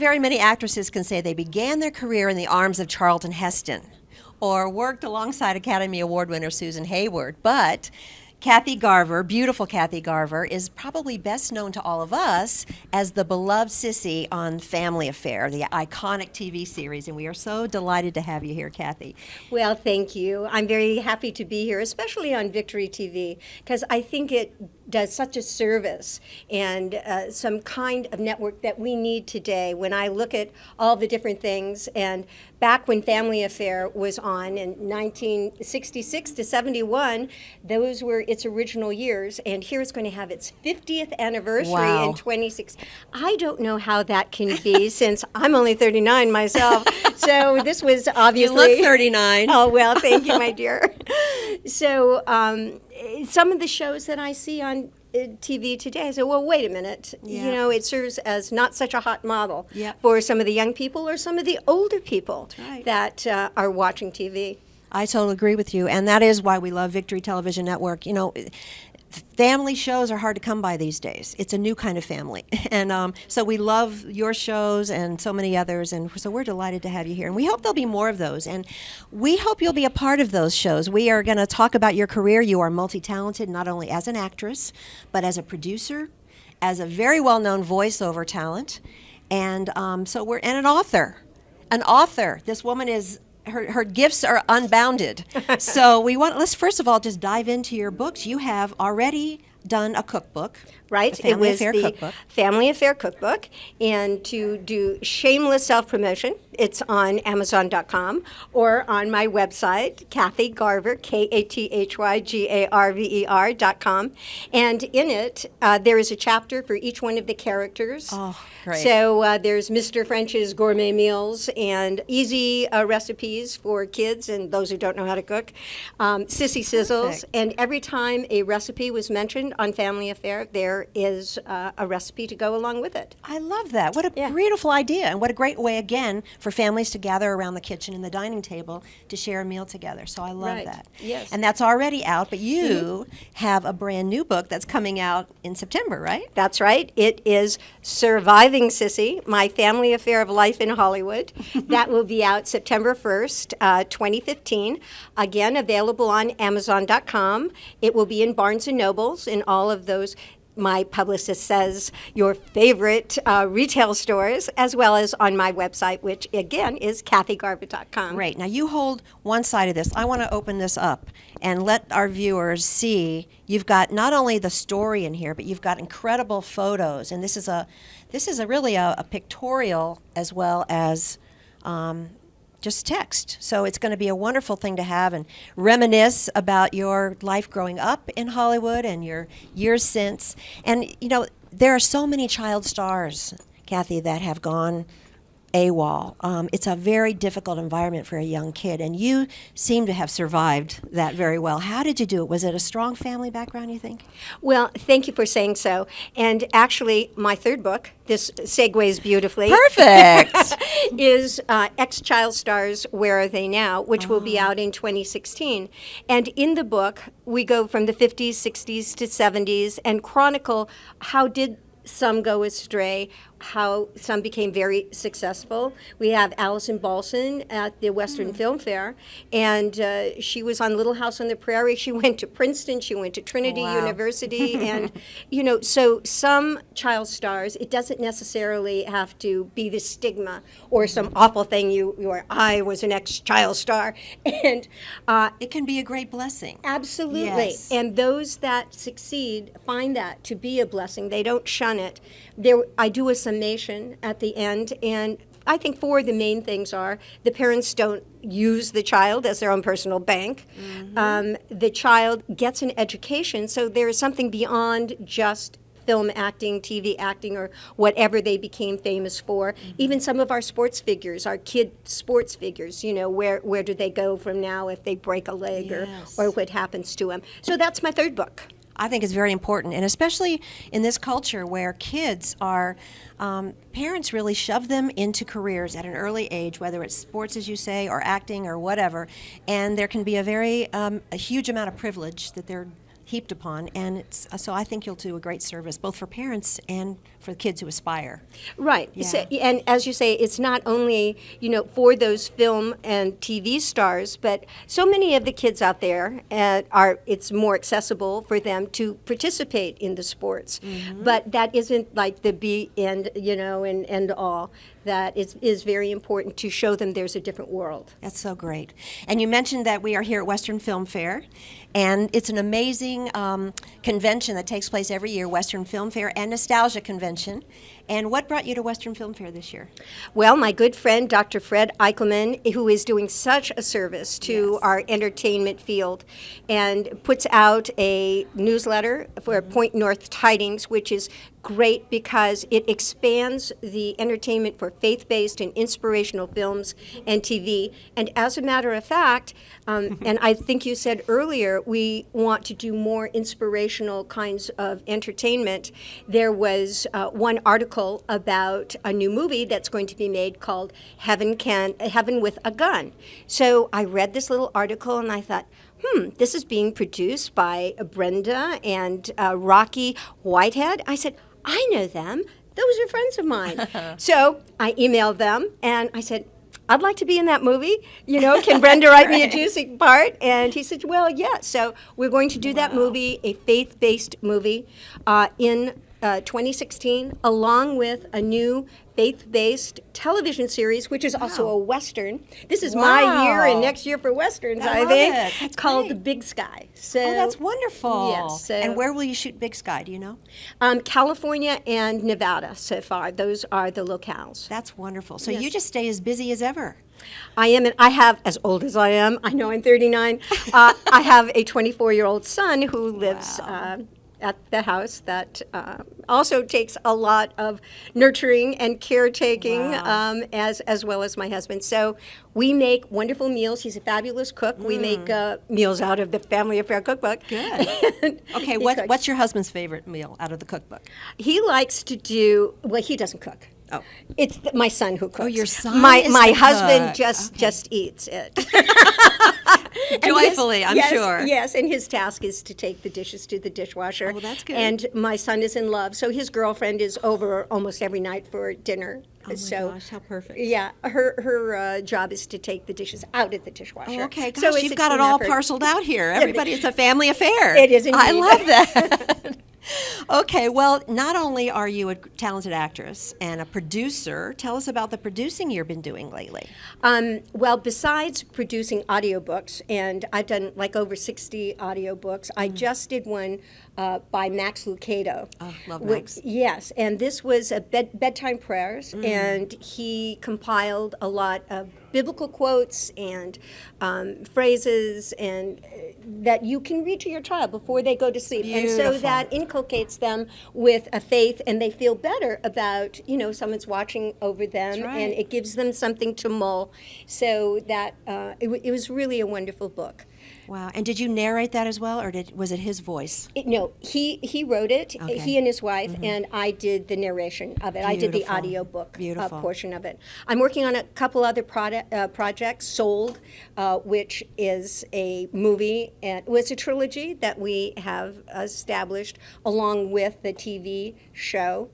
very many actresses can say they began their career in the arms of Charlton Heston or worked alongside Academy Award winner Susan Hayward, but Kathy Garver, beautiful Kathy Garver, is probably best known to all of us as the beloved Cissy on Family Affair, the iconic TV series, and we are so delighted to have you here, Kathy. Well, thank you. I'm very happy to be here, especially on Victory TV, because I think it does such a service and some kind of network that we need today. When I look at all the different things, and back when Family Affair was on in 1966 to 71, those were its original years, and here it's going to have its 50th anniversary in 26. I don't know how that can be since I'm only 39 myself, so this was obviously... You look 39. Oh, well, thank you, my dear. So some of the shows that I see on TV today, I say, well, wait a minute. Yeah. You know, it serves as not such a hot model Yep. for some of the young people or some of the older people right. that are watching TV. I totally agree with you, and that is why we love Victory Television Network. You know, family shows are hard to come by these days. It's a new kind of family, and so we love your shows and so many others, and so we're delighted to have you here. And we hope there'll be more of those, and we hope you'll be a part of those shows. We are going to talk about your career. You are multi-talented, not only as an actress, but as a producer, as a very well-known voiceover talent, and so we're and an author. An author. This woman is. Her gifts are unbounded. So let's first of all just dive into your books. You have already done a cookbook. Right, it was the cookbook. Family Affair Cookbook, and to do shameless self-promotion, it's on Amazon.com or on my website, Kathy Garver, KathyGarver.com, and in it there is a chapter for each one of the characters. Oh, great! So there's Mr. French's gourmet meals and easy recipes for kids and those who don't know how to cook, Cissy Sizzles, Perfect. and every time a recipe was mentioned on Family Affair, there is a recipe to go along with it. I love that. What a beautiful idea, and what a great way, again, for families to gather around the kitchen and the dining table to share a meal together. So I love Right. that. Yes. And that's already out, but you have a brand new book that's coming out in September, right? That's right. It is Surviving Cissy, My Family Affair of Life in Hollywood. That will be out September 1st, 2015. Again, available on Amazon.com. It will be in Barnes & Nobles, in all of those, my publicist says, your favorite retail stores, as well as on my website, which again is KathyGarver.com. Great. Now you hold one side of this. I want to open this up and let our viewers see. You've got not only the story in here, but you've got incredible photos, and this is really a pictorial as well as just text. So it's going to be a wonderful thing to have and reminisce about your life growing up in Hollywood and your years since. And, you know, there are so many child stars, Kathy, that have gone AWOL. It's a very difficult environment for a young kid, and you seem to have survived that very well. How did you do it? Was it a strong family background, you think? Well, thank you for saying so. And actually, my third book, this segues beautifully. Perfect. Is Ex-Child Stars, Where Are They Now?, which will be out in 2016. And in the book, we go from the 50s, 60s to 70s and chronicle how did some go astray, how some became very successful. We have Allison Balson at the Western Film Fair, and she was on Little House on the Prairie. She went to Princeton, she went to Trinity University, and, you know, so some child stars, it doesn't necessarily have to be the stigma or some awful thing I was an ex-child star. And it can be a great blessing. absolutely. Yes. And those that succeed find that to be a blessing. They don't shun it. I do a summation at the end, and I think four of the main things are the parents don't use the child as their own personal bank. The child gets an education, so there is something beyond just film acting, TV acting, or whatever they became famous for. Even some of our sports figures, our kid sports figures, you know, where do they go from now if they break a leg or what happens to them. So that's my third book. I think it's very important, and especially in this culture where kids are, parents really shove them into careers at an early age, whether it's sports, as you say, or acting or whatever, and there can be a huge amount of privilege that they're heaped upon, and so I think you'll do a great service, both for parents and for the kids who aspire. Right. Yeah. So, and as you say, it's not only, for those film and TV stars, but so many of the kids out there it's more accessible for them to participate in the sports. Mm-hmm. But that isn't like the be and end all. That is very important to show them there's a different world. That's so great. And you mentioned that we are here at Western Film Fair, and it's an amazing convention that takes place every year, Western Film Fair and Nostalgia Convention. And what brought you to Western Film Fair this year? Well, my good friend, Dr. Fred Eichelman, who is doing such a service to Yes. our entertainment field, and puts out a newsletter for Point North Tidings, which is great because it expands the entertainment for faith-based and inspirational films and TV. And as a matter of fact, and I think you said earlier, we want to do more inspirational kinds of entertainment. There was one article about a new movie that's going to be made called Heaven with a Gun. So I read this little article and I thought, this is being produced by Brenda and Rocky Whitehead. I said, I know them. Those are friends of mine. So I emailed them and I said, I'd like to be in that movie. Can Brenda write me a juicy part? And he said, well, yes. So we're going to do that movie, a faith-based movie, in 2016, along with a new faith-based television series, which is also a Western. This is my year and next year for Westerns, I think. It's called great. The Big Sky. So, Oh, that's wonderful. Yes. So, and where will you shoot Big Sky, do you know? California and Nevada so far. Those are the locales. That's wonderful. So Yes. you just stay as busy as ever. I am, and I have, as old as I am, I know I'm 39, I have a 24-year-old son who lives at the house that also takes a lot of nurturing and caretaking, as well as my husband. So we make wonderful meals. He's a fabulous cook. We make meals out of the Family Affair cookbook. Good. Okay, He what's your husband's favorite meal out of the cookbook? He likes to do, well, he doesn't cook. Oh. It's my son who cooks. Oh, your son My is my the husband cook. just eats it. And Joyfully, I'm yes, sure. Yes, and his task is to take the dishes to the dishwasher. Oh, that's good. And my son is in love, so his girlfriend is over almost every night for dinner. Oh my so, gosh, how perfect. Yeah, her job is to take the dishes out of the dishwasher. Oh, okay, gosh, So it's you've a got it team all effort. parceled out here. Everybody, it's a family affair. It is indeed. I love that. Okay, well, not only are you a talented actress and a producer, tell us about the producing you've been doing lately. Well, besides producing audiobooks, and I've done like over 60 audiobooks, I just did one by Max Lucado. Oh, love Max. Yes, and this was a bedtime prayers, and he compiled a lot of biblical quotes and phrases and that you can read to your child before they go to sleep. And so Beautiful. that inculcates them with a faith, and they feel better about, someone's watching over them, That's right. and it gives them something to mull. So that it was really a wonderful book. Wow, and did you narrate that as well, or was it his voice? No, he wrote it, Okay. he and his wife, and I did the narration of it. I did the Beautiful. audiobook Beautiful. portion of it. I'm working on a couple other projects, Sold, which is a movie, and it's a trilogy that we have established along with the TV show,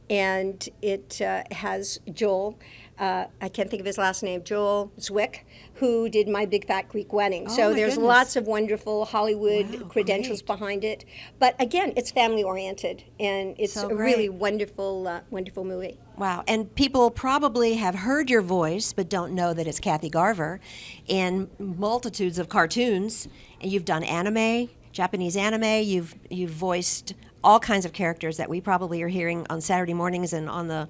and it has Joel, I can't think of his last name, Joel Zwick, who did My Big Fat Greek Wedding. Oh, So my there's goodness. lots of wonderful Hollywood Wow, credentials great. behind it. But again, it's family oriented, and it's So a really great. wonderful, wonderful movie. Wow, and people probably have heard your voice but don't know that it's Kathy Garver in multitudes of cartoons. And you've done anime, Japanese anime, you've voiced all kinds of characters that we probably are hearing on Saturday mornings and on the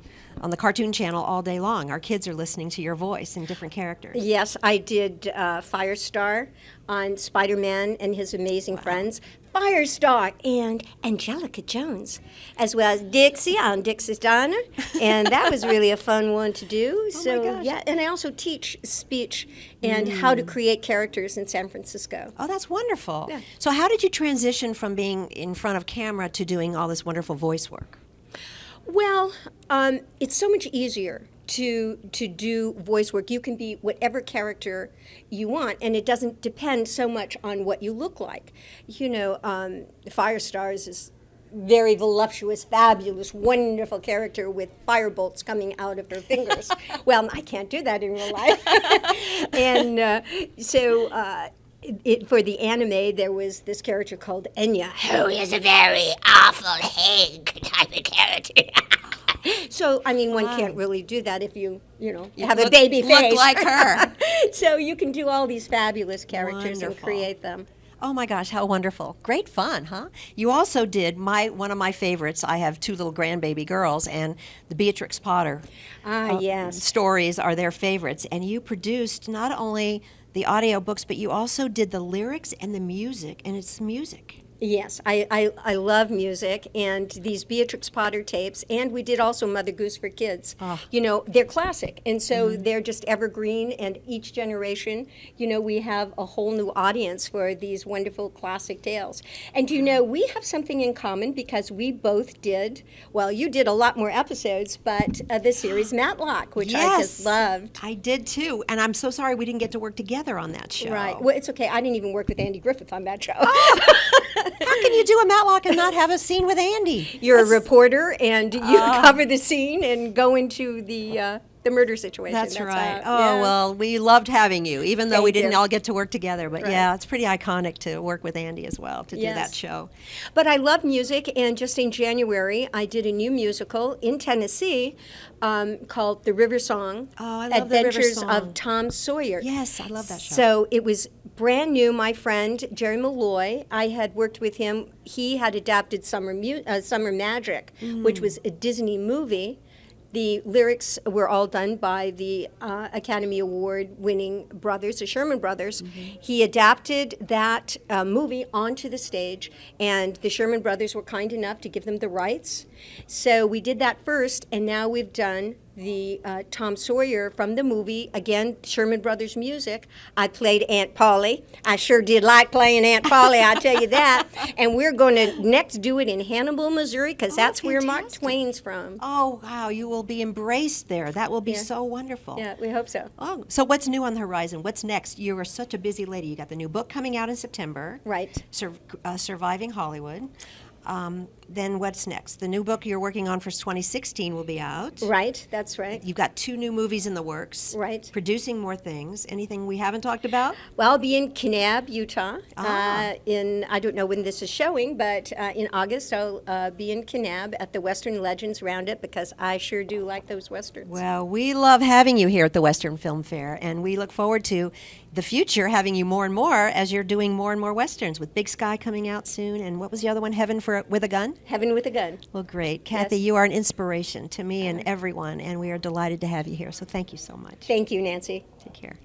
Cartoon Channel all day long. Our kids are listening to your voice in different characters. Yes, I did Firestar on Spider-Man and His Amazing Friends. Firestar and Angelica Jones, as well as Dixie on Dixie's Diner, and that was really a fun one to do. So gosh. yeah, and I also teach speech and how to create characters in San Francisco. Oh, that's wonderful. Yeah. So how did you transition from being in front of camera to doing all this wonderful voice work? Well, it's so much easier to do voice work. You can be whatever character you want, and it doesn't depend so much on what you look like. You know, Firestars is very voluptuous, fabulous, wonderful character with firebolt coming out of her fingers. Well, I can't do that in real life. And for the anime, there was this character called Enya, who is a very awful hag type of character. So, I mean, one can't really do that if you have a baby face. Look like her. So you can do all these fabulous characters and Wonderful. create them. Oh my gosh, how wonderful. Great fun, huh? You also did one of my favorites. I have 2 little grandbaby girls, and the Beatrix Potter Yes. stories are their favorites. And you produced not only the audio books, but you also did the lyrics and the music, and it's music. Yes, I love music, and these Beatrix Potter tapes, and we did also Mother Goose for Kids. Oh. You know, they're classic, and so they're just evergreen, and each generation, we have a whole new audience for these wonderful classic tales. And we have something in common because we both did, well, you did a lot more episodes, but the series Matlock, which I just loved. I did too, and I'm so sorry we didn't get to work together on that show. Right. Well, it's okay. I didn't even work with Andy Griffith on that show. How can you do a Matlock and not have a scene with Andy? You're a reporter, and you cover the scene and go into the murder situation. That's right. Yeah. Well, we loved having you, even though we Thank didn't you. all get to work together. But Right. yeah, it's pretty iconic to work with Andy as well, to do Yes. that show. But I love music, and just in January, I did a new musical in Tennessee called The River Song, Oh, I love The River Adventures Song. of Tom Sawyer. Yes, I love that show. So it was brand new. My friend, Jerry Malloy, I had worked with him. He had adapted Summer Magic, which was a Disney movie. The lyrics were all done by the Academy Award-winning brothers, the Sherman Brothers. He adapted that movie onto the stage, and the Sherman Brothers were kind enough to give them the rights. So we did that first, and now we've done the Tom Sawyer from the movie. Again, Sherman Brothers music. I played Aunt Polly. I sure did like playing Aunt Polly, I'll tell you that. And we're going to next do it in Hannibal, Missouri, because that's where Mark fantastic. Twain's from. Oh, wow, you will be embraced there. That will be Yeah. so wonderful. Yeah, we hope so. Oh, so what's new on the horizon? What's next? You are such a busy lady. You got the new book coming out in September. Right. Surviving Hollywood. Then what's next? The new book you're working on for 2016 will be out. Right, that's right. You've got 2 new movies in the works. Right. Producing more things. Anything we haven't talked about? Well, I'll be in Kanab, Utah. Ah. I don't know when this is showing, but in August I'll be in Kanab at the Western Legends Roundup because I sure do like those Westerns. Well, we love having you here at the Western Film Fair, and we look forward to the future having you more and more as you're doing more and more Westerns, with Big Sky coming out soon, and what was the other one, Heaven with a Gun? Heaven with a Gun. Well, great. Kathy, Yes. you are an inspiration to me and everyone, and we are delighted to have you here, so thank you so much. Thank you, Nancy. Take care.